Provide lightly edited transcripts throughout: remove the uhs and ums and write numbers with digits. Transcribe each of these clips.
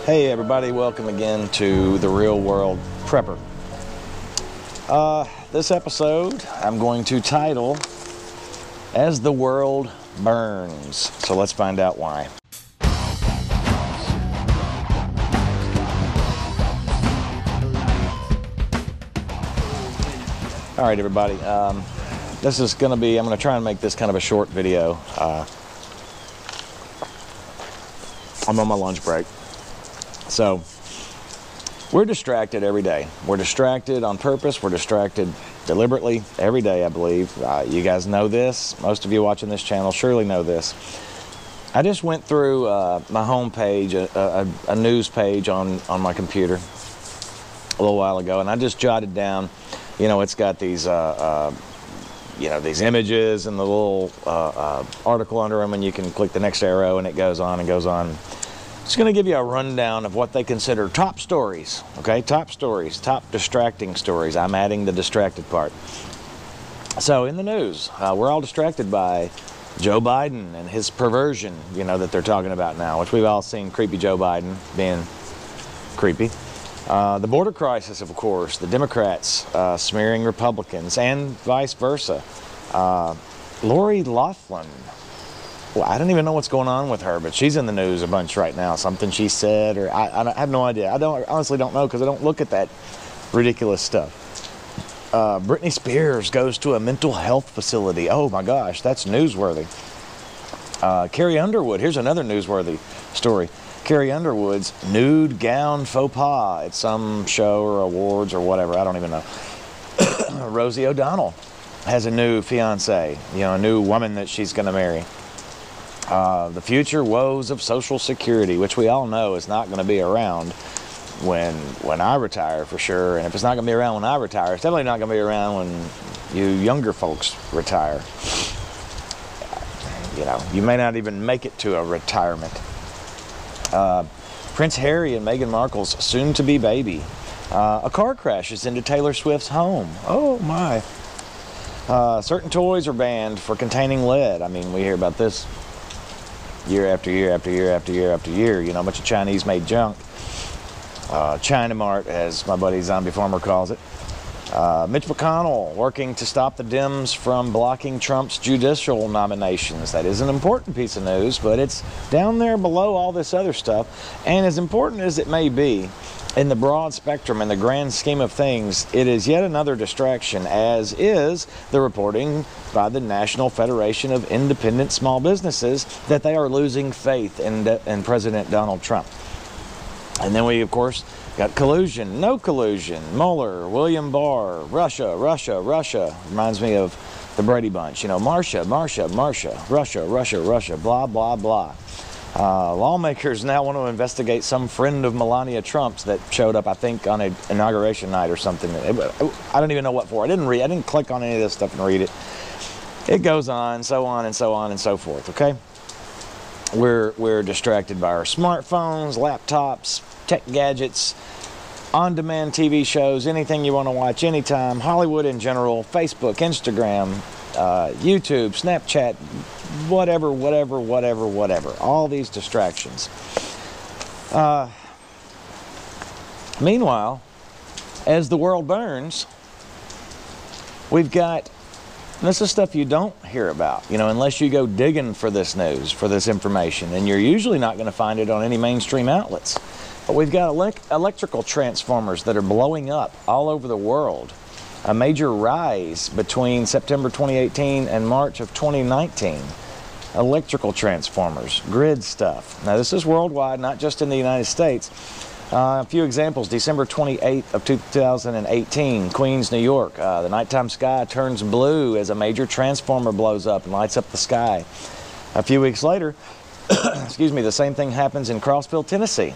Hey everybody, welcome again to The Real World Prepper. This episode I'm going to title As the World Burns. So let's find out why. Alright everybody, this is going to be, I'm going to try and make this kind of a short video. I'm on my lunch break. So, we're distracted every day. We're distracted on purpose. We're distracted deliberately every day, I believe. You guys know this. Most of you watching this channel surely know this. I just went through my home page, a news page on my computer a little while ago, and I just jotted down, you know, it's got these, you know, these images and the little article under them, and you can click the next arrow, and it goes on and goes on. It's going to give you a rundown of what they consider top stories, okay? Top stories, top distracting stories. I'm adding the distracted part. So in the news, we're all distracted by Joe Biden and his perversion, you know, that they're talking about now, which we've all seen creepy Joe Biden being creepy. The border crisis, of course, the Democrats smearing Republicans and vice versa. Lori Loughlin. Well, I don't even know what's going on with her, but she's in the news a bunch right now. Something she said, or I have no idea. I honestly don't know because I don't look at that ridiculous stuff. Britney Spears goes to a mental health facility. Oh my gosh, that's newsworthy. Carrie Underwood, here's another newsworthy story. Carrie Underwood's nude gown faux pas at some show or awards or whatever. I don't even know. Rosie O'Donnell has a new fiance, you know, a new woman that she's going to marry. The future woes of Social Security, which we all know is not going to be around when I retire for sure. And if it's not going to be around when I retire, it's definitely not going to be around when you younger folks retire. You know, you may not even make it to a retirement. Prince Harry and Meghan Markle's soon-to-be baby. A car crashes into Taylor Swift's home. Oh my. Certain toys are banned for containing lead. I mean, we hear about this year after year after year after year after year. You know, a bunch of Chinese-made junk. China Mart, as my buddy Zombie Farmer calls it. Mitch McConnell working to stop the Dems from blocking Trump's judicial nominations. That is an important piece of news, but it's down there below all this other stuff. And as important as it may be, in the broad spectrum, in the grand scheme of things, it is yet another distraction, as is the reporting by the National Federation of Independent Small Businesses that they are losing faith in President Donald Trump. And then we, of course, got collusion, no collusion, Mueller, William Barr, Russia, Russia, Russia. Reminds me of the Brady Bunch, you know, Marcia, Marcia, Marcia, Russia, Russia, Russia, blah, blah, blah. Lawmakers now want to investigate some friend of Melania Trump's that showed up, I think, on an inauguration night or something. I don't even know what for. I didn't click on any of this stuff and read it. It goes on, so on and so on and so forth, okay? We're distracted by our smartphones, laptops, tech gadgets, on-demand TV shows, anything you want to watch anytime, Hollywood in general, Facebook, Instagram, YouTube, Snapchat, whatever, whatever, whatever, whatever. All these distractions. Meanwhile, as the world burns, we've got, this is stuff you don't hear about, you know, unless you go digging for this news, for this information, and you're usually not going to find it on any mainstream outlets. But we've got electrical transformers that are blowing up all over the world. A major rise between September 2018 and March of 2019. Electrical transformers, grid stuff. Now this is worldwide, not just in the United States. A few examples. December 28th of 2018, Queens, New York. The nighttime sky turns blue as a major transformer blows up and lights up the sky. A few weeks later, excuse me, the same thing happens in Crossville, Tennessee.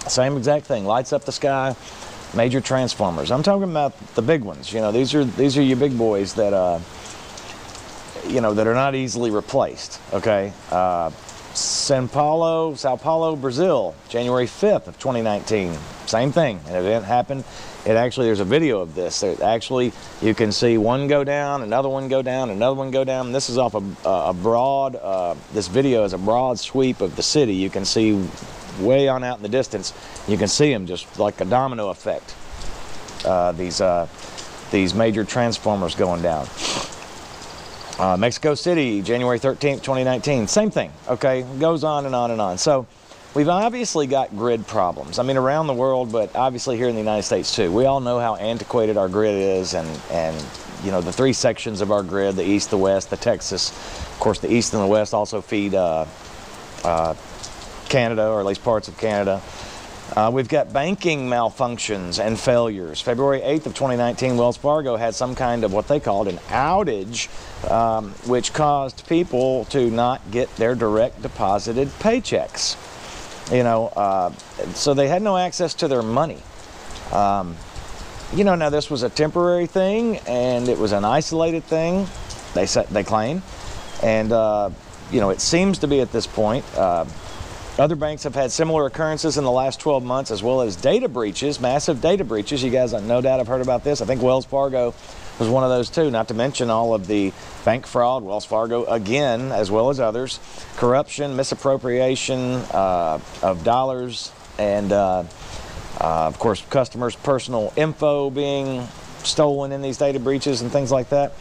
Same exact thing, lights up the sky, major transformers. I'm talking about the big ones. You know, these are your big boys that you know, that are not easily replaced. Okay, Sao Paulo, Brazil, January 5th of 2019. Same thing. An event happened. There's a video of this. Actually, you can see one go down, another one go down, another one go down. This is off a broad, this video is a broad sweep of the city. You can see way on out in the distance. You can see them just like a domino effect. These major transformers going down. Mexico City, January 13th, 2019. Same thing, okay? Goes on and on and on. So we've obviously got grid problems. I mean, around the world, but obviously here in the United States too. We all know how antiquated our grid is, and you know, the three sections of our grid, the east, the west, the Texas. Of course, the east and the west also feed Canada, or at least parts of Canada. We've got banking malfunctions and failures. February 8th of 2019, Wells Fargo had some kind of what they called an outage, which caused people to not get their direct deposited paychecks. You know, so they had no access to their money. You know, now this was a temporary thing, and it was an isolated thing, they claim. And, you know, it seems to be at this point. Other banks have had similar occurrences in the last 12 months, as well as data breaches, massive data breaches. You guys, no doubt, have heard about this. I think Wells Fargo was one of those too, not to mention all of the bank fraud, Wells Fargo again, as well as others, corruption, misappropriation of dollars, and of course, customers' personal info being stolen in these data breaches and things like that.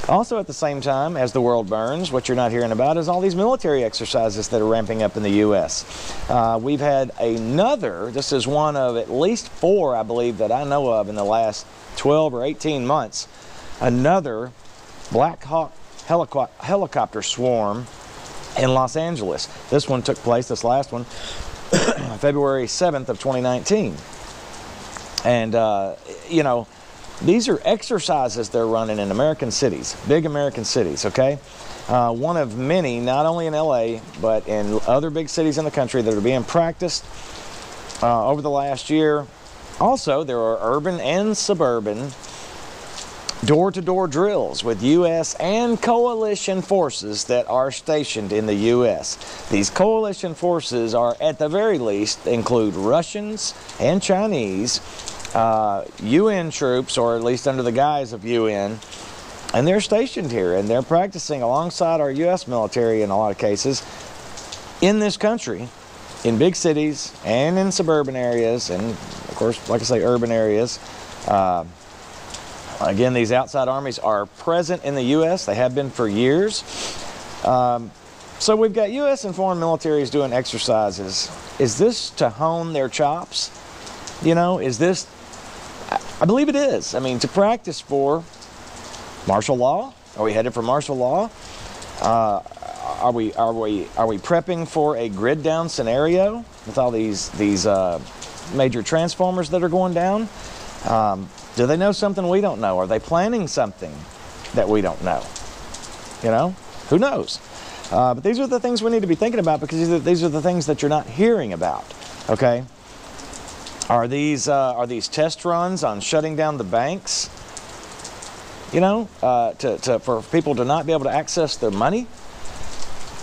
Also, at the same time, as the world burns, what you're not hearing about is all these military exercises that are ramping up in the U.S. We've had another, this is one of at least 4, I believe, that I know of in the last 12 or 18 months, another Black Hawk helicopter swarm in Los Angeles. This one took place, this last one, February 7th of 2019. And, you know, these are exercises they're running in American cities, big American cities, okay? One of many, not only in LA, but in other big cities in the country that are being practiced over the last year. Also, there are urban and suburban door-to-door drills with U.S. and coalition forces that are stationed in the U.S. These coalition forces are, at the very least, include Russians and Chinese, UN troops, or at least under the guise of UN, and they're stationed here, and they're practicing alongside our U.S. military in a lot of cases in this country, in big cities and in suburban areas, and of course, like I say, urban areas. Again, these outside armies are present in the U.S. They have been for years. So we've got U.S. and foreign militaries doing exercises. Is this to hone their chops? You know, is this... I believe it is. I mean, to practice for martial law. Are we headed for martial law? Are we prepping for a grid down scenario with all these major transformers that are going down? Do they know something we don't know? Are they planning something that we don't know? You know, who knows? But these are the things we need to be thinking about, because these are the things that you're not hearing about. Okay. Are these test runs on shutting down the banks, you know, for people to not be able to access their money,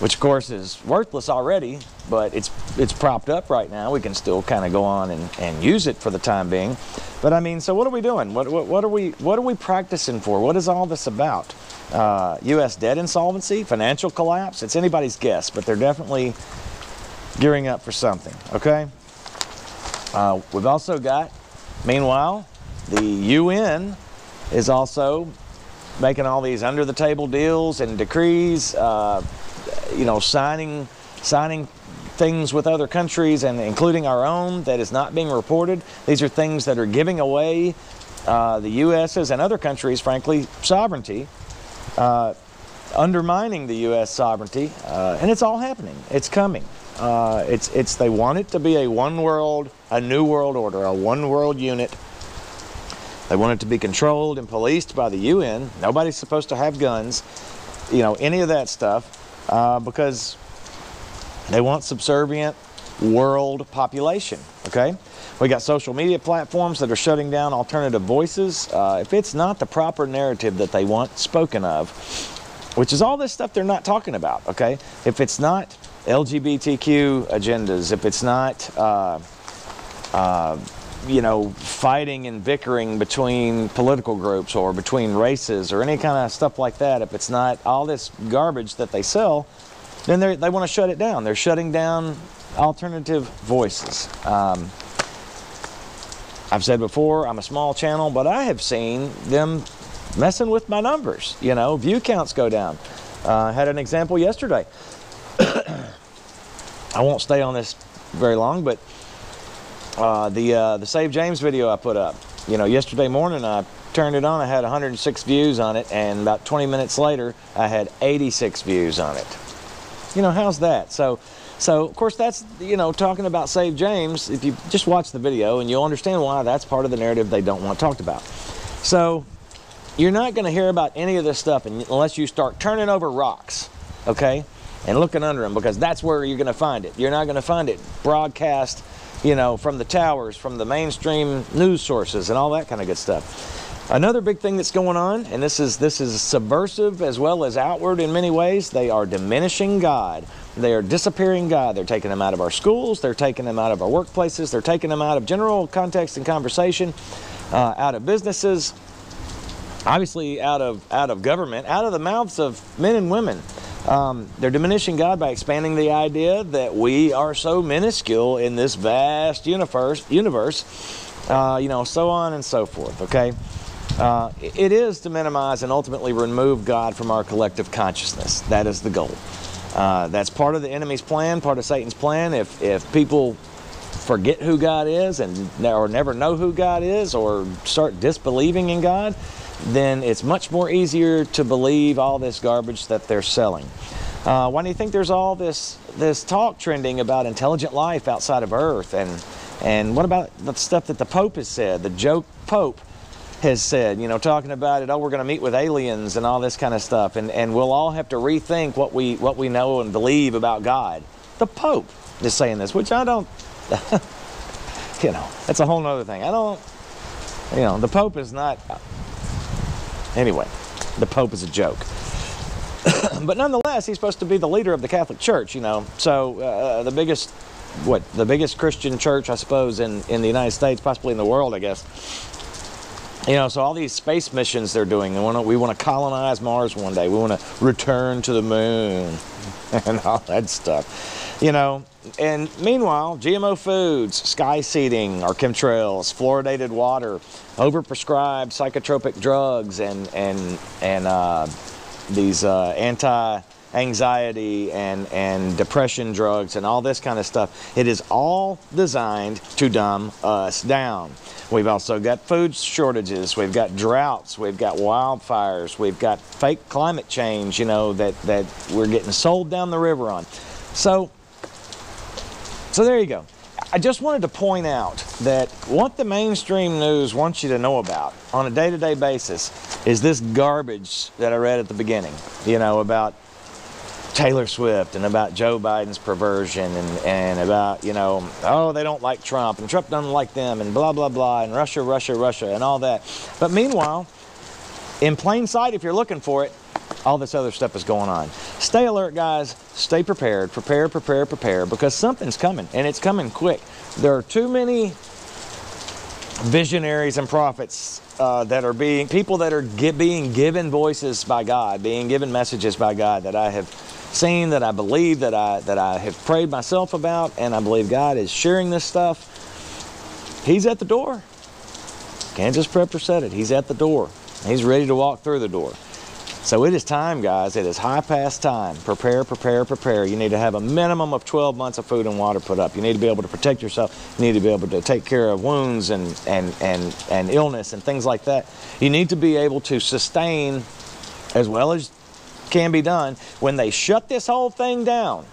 which of course is worthless already, but it's propped up right now. We can still kind of go on and use it for the time being. But I mean, so what are we doing? What are we practicing for? What is all this about? U.S. debt insolvency, financial collapse? It's anybody's guess, but they're definitely gearing up for something, okay? We've also got, meanwhile, the UN is also making all these under-the-table deals and decrees, you know, signing things with other countries, and including our own, that is not being reported. These are things that are giving away the U.S.'s and other countries', frankly, sovereignty, undermining the U.S. sovereignty, and it's all happening. It's coming. They want it to be a one world, a new world order, a one world unit. They want it to be controlled and policed by the UN. Nobody's supposed to have guns, you know, any of that stuff, because they want subservient world population, okay? We got social media platforms that are shutting down alternative voices. If it's not the proper narrative that they want spoken of, which is all this stuff they're not talking about, okay? If it's not LGBTQ agendas, if it's not, you know, fighting and bickering between political groups or between races or any kind of stuff like that, if it's not all this garbage that they sell, then they want to shut it down. They're shutting down alternative voices. I've said before, I'm a small channel, but I have seen them messing with my numbers. You know, view counts go down. I had an example yesterday. I won't stay on this very long, but the Save James video I put up, you know, yesterday morning I turned it on, I had 106 views on it, and about 20 minutes later I had 86 views on it. You know, how's that? So of course that's, you know, talking about Save James, if you just watch the video and you'll understand why that's part of the narrative they don't want talked about. So you're not going to hear about any of this stuff unless you start turning over rocks, okay, and looking under them, because that's where you're going to find it. You're not going to find it broadcast, you know, from the towers, from the mainstream news sources and all that kind of good stuff. Another big thing that's going on, and this is subversive as well as outward in many ways, they are diminishing God. They are disappearing God. They're taking Him out of our schools. They're taking Him out of our workplaces. They're taking Him out of general context and conversation, out of businesses, obviously out of government, out of the mouths of men and women. They're diminishing God by expanding the idea that we are so minuscule in this vast universe, you know, so on and so forth, okay? It is to minimize and ultimately remove God from our collective consciousness. That is the goal. That's part of the enemy's plan, part of Satan's plan. If people forget who God is or never know who God is, or start disbelieving in God, then it's much more easier to believe all this garbage that they're selling. Why do you think there's all this talk trending about intelligent life outside of Earth? And what about the stuff that the Pope has said, the joke Pope has said, you know, talking about it, oh, we're going to meet with aliens and all this kind of stuff, and we'll all have to rethink what we know and believe about God. The Pope is saying this, which I don't, you know, that's a whole nother thing. I don't, you know, the Pope is not, anyway, the Pope is a joke. But nonetheless, he's supposed to be the leader of the Catholic Church, you know, so the biggest Christian church, I suppose, in the United States, possibly in the world, I guess. You know, so all these space missions they're doing, we want to colonize Mars one day. We want to return to the moon and all that stuff. You know, and meanwhile, GMO foods, sky seeding, our chemtrails, fluoridated water, overprescribed psychotropic drugs, and these anti-anxiety and depression drugs and all this kind of stuff. It is all designed to dumb us down. We've also got food shortages, we've got droughts, we've got wildfires, we've got fake climate change, you know, that we're getting sold down the river on. So there you go. I just wanted to point out that what the mainstream news wants you to know about on a day-to-day basis is this garbage that I read at the beginning, you know, about Taylor Swift and about Joe Biden's perversion and about, you know, oh, they don't like Trump and Trump doesn't like them and blah, blah, blah, and Russia, Russia, Russia and all that. But meanwhile, in plain sight, if you're looking for it, all this other stuff is going on. Stay alert, guys. Stay prepared. Prepare, prepare, prepare, because something's coming, and it's coming quick. There are too many visionaries and prophets that are being given voices by God, being given messages by God that I have seen, that I believe, that I have prayed myself about, and I believe God is sharing this stuff. He's at the door. Kansas Prepper said it. He's at the door. He's ready to walk through the door. So it is time, guys. It is high past time. Prepare, prepare, prepare. You need to have a minimum of 12 months of food and water put up. You need to be able to protect yourself. You need to be able to take care of wounds and illness and things like that. You need to be able to sustain as well as can be done. When they shut this whole thing down,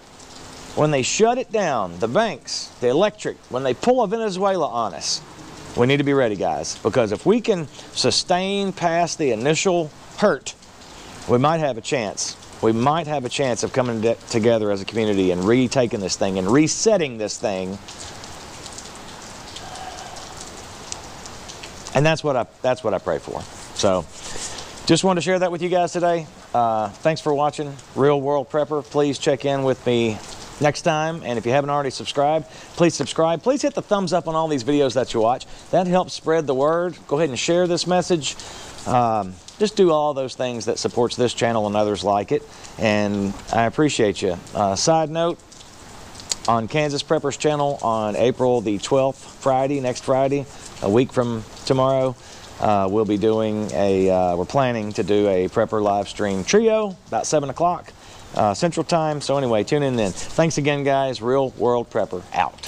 when they shut it down, the banks, the electric, when they pull a Venezuela on us, we need to be ready, guys. Because if we can sustain past the initial hurt, we might have a chance. We might have a chance of coming together as a community and retaking this thing and resetting this thing. And that's what I pray for. So, just wanted to share that with you guys today. Thanks for watching Real World Prepper. Please check in with me next time. And if you haven't already subscribed, please subscribe. Please hit the thumbs up on all these videos that you watch. That helps spread the word. Go ahead and share this message. Just do all those things that supports this channel and others like it, and I appreciate you. Side note, on Kansas Preppers channel on April the 12th, Friday, next Friday, a week from tomorrow. We'll be doing we're planning to do a prepper live stream trio about 7 o'clock Central Time. So anyway, tune in then. Thanks again, guys. Real World Prepper out.